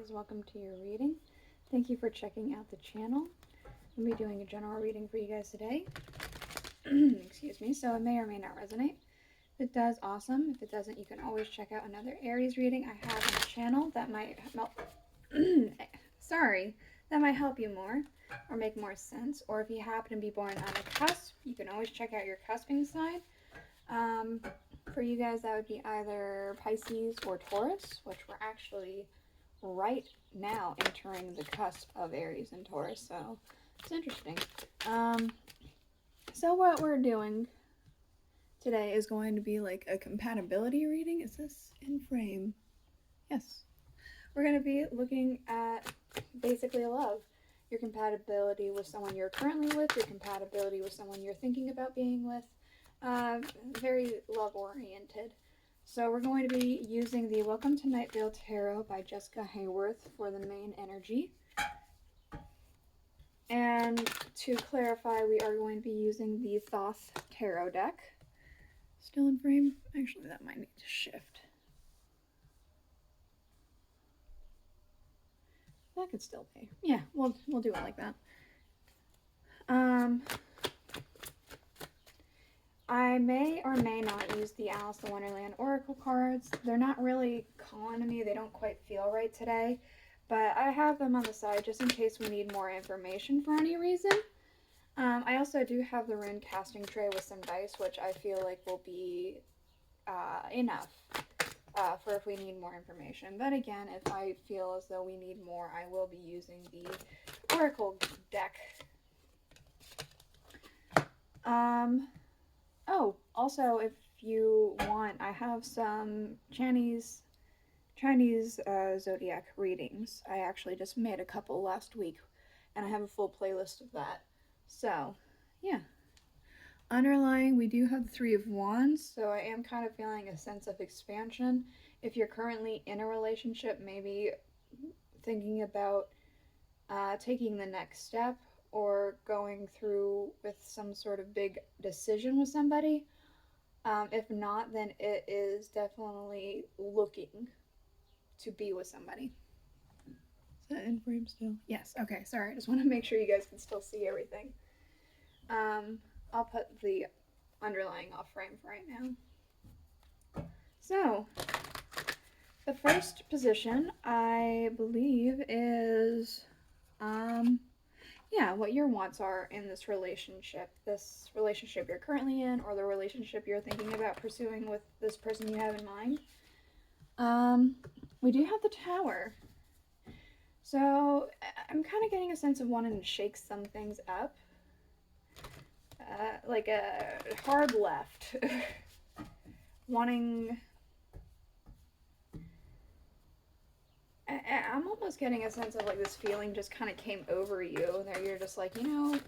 Aries, welcome to your reading. Thank you for checking out the channel. I'll be doing a general reading for you guys today. Excuse me, so it may or may not resonate. If it does, awesome. If it doesn't, you can always check out another Aries reading I have on the channel that might help that might help you more or make more sense. Or if you happen to be born on a cusp, you can always check out your cusping sign. For you guys, that would be either Pisces or Taurus, which we're actually right now entering the cusp of Aries and Taurus, so it's interesting. So what we're doing today is going to be like a compatibility reading. Is this in frame? Yes. We're going to be looking at basically love. Your compatibility with someone you're currently with, your compatibility with someone you're thinking about being with. Very love-oriented. So we're going to be using the Welcome to Night Vale Tarot by Jessica Hayward for the main energy. And to clarify, we are going to be using the Thoth Tarot deck. Still in frame? Actually, that might need to shift. That could still be. Yeah, we'll do it like that. I may or may not use the Alice in Wonderland Oracle cards. They're not really calling to me. They don't quite feel right today. But I have them on the side just in case we need more information for any reason. I also do have the rune casting tray with some dice, which I feel like will be enough for if we need more information. But again, if I feel as though we need more, I will be using the Oracle deck. Oh, also, if you want, I have some Chinese zodiac readings. I actually just made a couple last week, and I have a full playlist of that. So, yeah. Underlying, we do have the Three of Wands, so I am kind of feeling a sense of expansion. If you're currently in a relationship, maybe thinking about taking the next step or going through with some sort of big decision with somebody. If not, then it is definitely looking to be with somebody. Is that in frame still? Yes. Okay, sorry. I just want to make sure you guys can still see everything. I'll put the underlying off frame for right now. So, the first position, I believe, is what your wants are in this relationship you're currently in, or the relationship you're thinking about pursuing with this person you have in mind. We do have the Tower. So I'm kind of getting a sense of wanting to shake some things up. Like a hard left. Wanting... I'm almost getting a sense of like this feeling just kind of came over you, that you're just like, you know,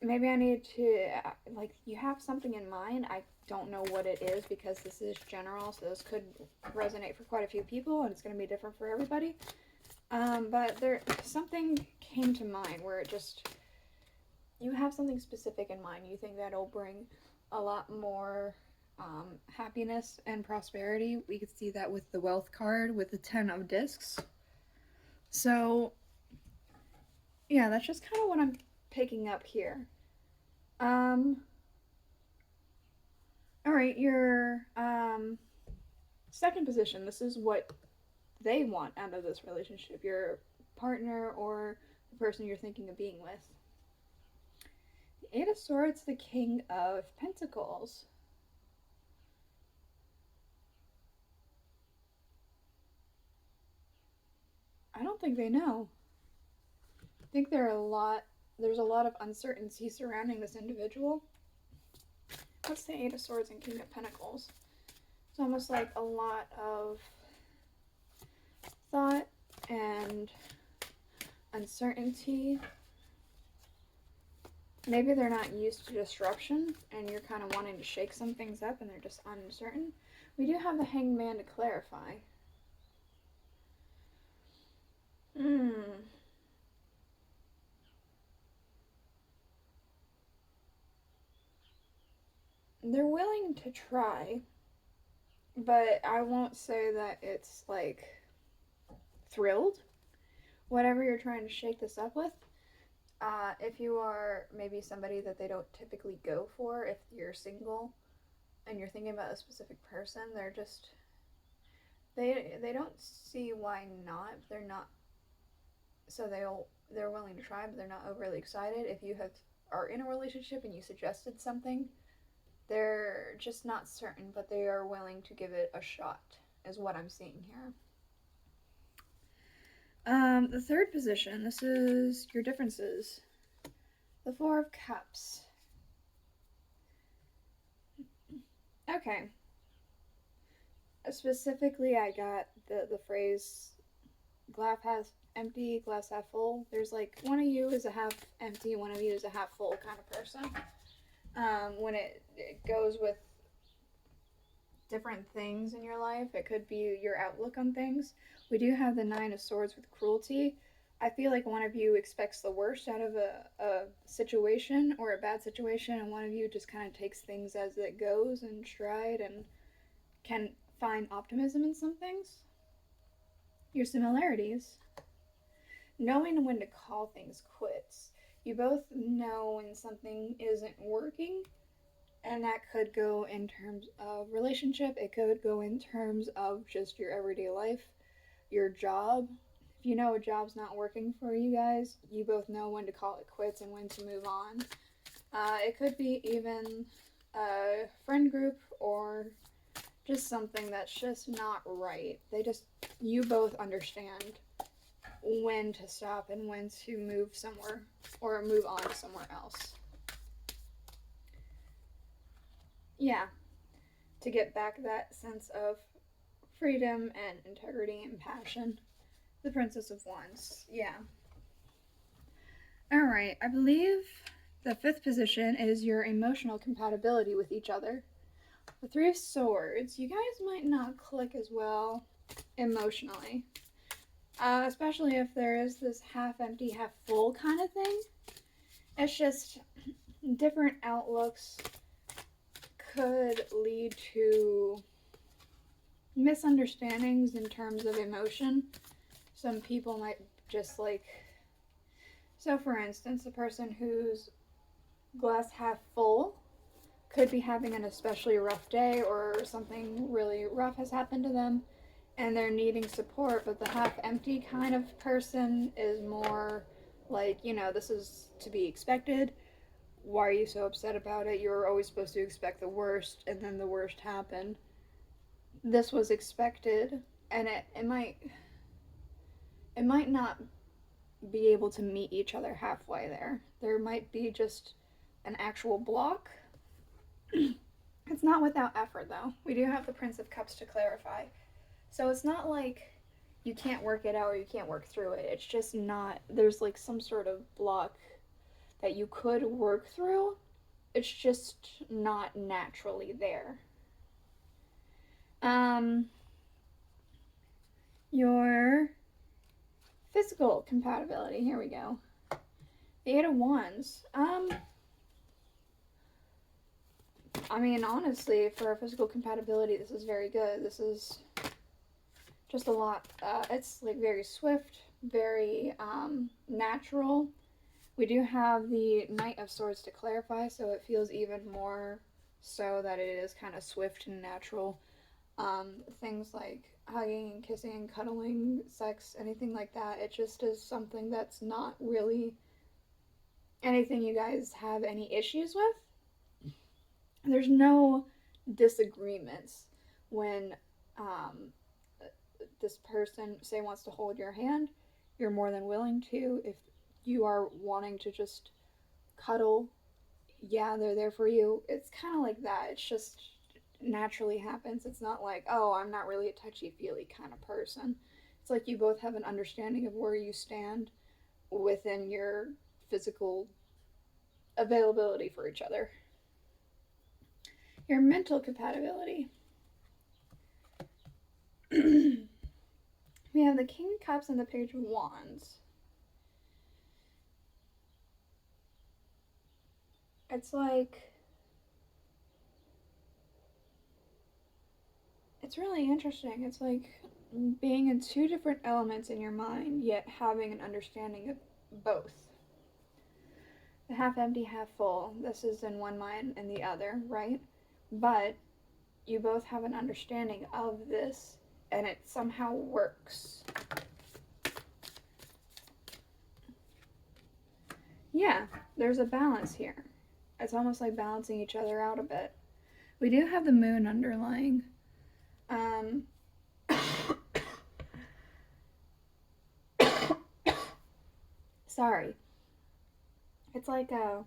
maybe I need to, like, you have something in mind. I don't know what it is because this is general, so this could resonate for quite a few people, and it's going to be different for everybody. But something came to mind where it just, you have something specific in mind. You think that'll bring a lot more happiness and prosperity. We could see that with the Wealth card with the 10 of Discs. So, yeah, that's just kind of what I'm picking up here. Alright, your second position. This is what they want out of this relationship. Your partner or the person you're thinking of being with. The Eight of Swords, the King of Pentacles. I don't think they know. I think there's a lot of uncertainty surrounding this individual. What's the Eight of Swords and King of Pentacles? It's almost like a lot of thought and uncertainty. Maybe they're not used to disruption and you're kind of wanting to shake some things up and they're just uncertain. We do have the Hanged Man to clarify. They're willing to try. but I won't say that it's like thrilled. Whatever you're trying to shake this up with, if you are maybe somebody that they don't typically go for, if you're single and you're thinking about a specific person, they're just they don't see why not. They're not, so they're willing to try, but they're not overly excited. If you are in a relationship and you suggested something, they're just not certain, but they are willing to give it a shot, is what I'm seeing here. The third position, this is your differences. The Four of Cups. Okay. Specifically, I got the phrase glass half empty, glass half full. There's like one of you is a half empty, one of you is a half full kind of person. When it goes with different things in your life, it could be your outlook on things. We do have the Nine of Swords with cruelty. I feel like one of you expects the worst out of a situation or a bad situation, and one of you just kind of takes things as it goes in stride and can find optimism in some things. Your similarities. Knowing when to call things quits. You both know when something isn't working, and that could go in terms of relationship. It could go in terms of just your everyday life, your job. If you know a job's not working for you guys, you both know when to call it quits and when to move on. It could be even a friend group or just something that's just not right. You both understand when to stop and when to move somewhere or move on to somewhere else. Yeah, to get back that sense of freedom and integrity and passion. The Princess of Wands. Yeah. Alright, I believe the fifth position is your emotional compatibility with each other. The Three of Swords. You guys might not click as well emotionally. Especially if there is this half empty, half full kind of thing. It's just different outlooks could lead to misunderstandings in terms of emotion. Some people might just like, so for instance, the person who's glass half full could be having an especially rough day or something really rough has happened to them and they're needing support, but the half empty kind of person is more like, this is to be expected. Why are you so upset about it? You're always supposed to expect the worst, and then the worst happened. This was expected, and it might not be able to meet each other halfway there. There might be just an actual block. It's not without effort, though. We do have the Prince of Cups to clarify. So it's not like you can't work it out or you can't work through it. It's just not, there's like some sort of block that you could work through. It's just not naturally there. Your physical compatibility. Here we go. The Eight of Wands. I mean, honestly, for physical compatibility, this is very good. This is just a lot. It's like very swift, very natural. We do have the Knight of Swords to clarify, so it feels even more so that it is kind of swift and natural. Things like hugging, kissing, cuddling, sex, anything like that. It just is something that's not really anything you guys have any issues with. There's no disagreements when this person, say, wants to hold your hand. You're more than willing to. If you are wanting to just cuddle, yeah, they're there for you. It's kind of like that. It's just naturally happens. It's not like, oh, I'm not really a touchy-feely kind of person. It's like you both have an understanding of where you stand within your physical availability for each other. Your mental compatibility. We have the King of Cups and the Page of Wands. It's it's really interesting. It's like being in two different elements in your mind, yet having an understanding of both. The half empty, half full. This is in one mind and the other, right? But you both have an understanding of this, and it somehow works. Yeah, there's a balance here. It's almost like balancing each other out a bit. We do have the moon underlying. Sorry. It's like a...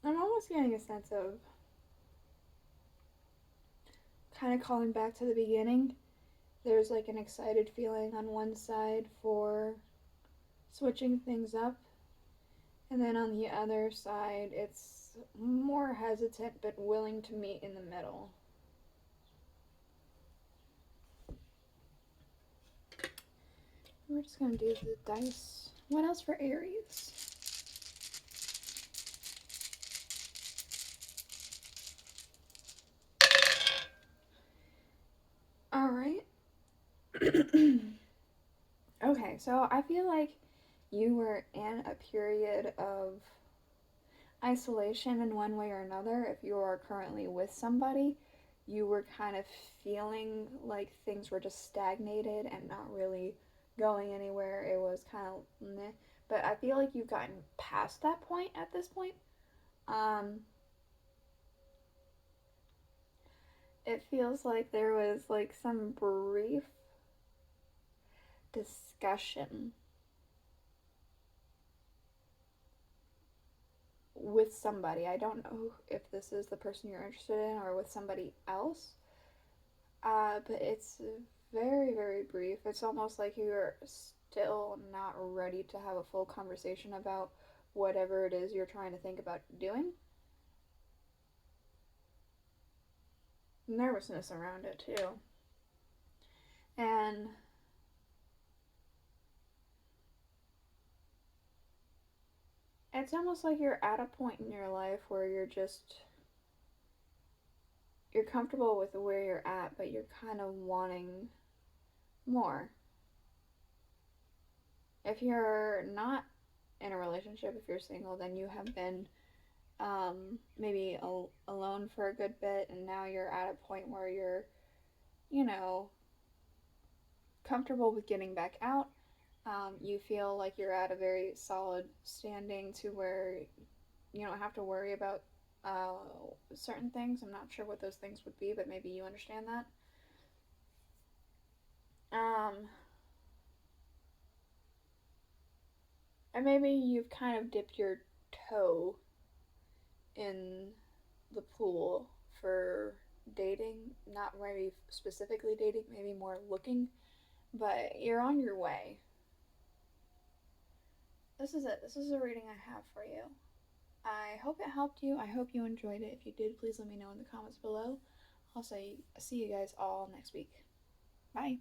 I'm almost getting a sense of kind of calling back to the beginning. There's like an excited feeling on one side for switching things up, and then on the other side, it's more hesitant but willing to meet in the middle. We're just going to do the dice. What else for Aries? Alright. Okay, so I feel like you were in a period of isolation in one way or another. If you are currently with somebody, you were kind of feeling like things were just stagnated and not really going anywhere. It was kind of meh. But I feel like you've gotten past that point at this point. It feels like there was like some brief discussion with somebody. I don't know if this is the person you're interested in or with somebody else. But it's very, very brief. It's almost like you're still not ready to have a full conversation about whatever it is you're trying to think about doing. Nervousness around it, too. And it's almost like you're at a point in your life where you're comfortable with where you're at, but you're kind of wanting more. If you're not in a relationship, if you're single, then you have been maybe alone for a good bit, and now you're at a point where you're, you know, comfortable with getting back out. You feel like you're at a very solid standing to where you don't have to worry about certain things. I'm not sure what those things would be, but maybe you understand that. And maybe you've kind of dipped your toe in the pool for dating, not very specifically dating, maybe more looking, but you're on your way. This is it. This is a reading I have for you. I hope it helped you. I hope you enjoyed it. If you did, please let me know in the comments below. I'll see you guys all next week. Bye.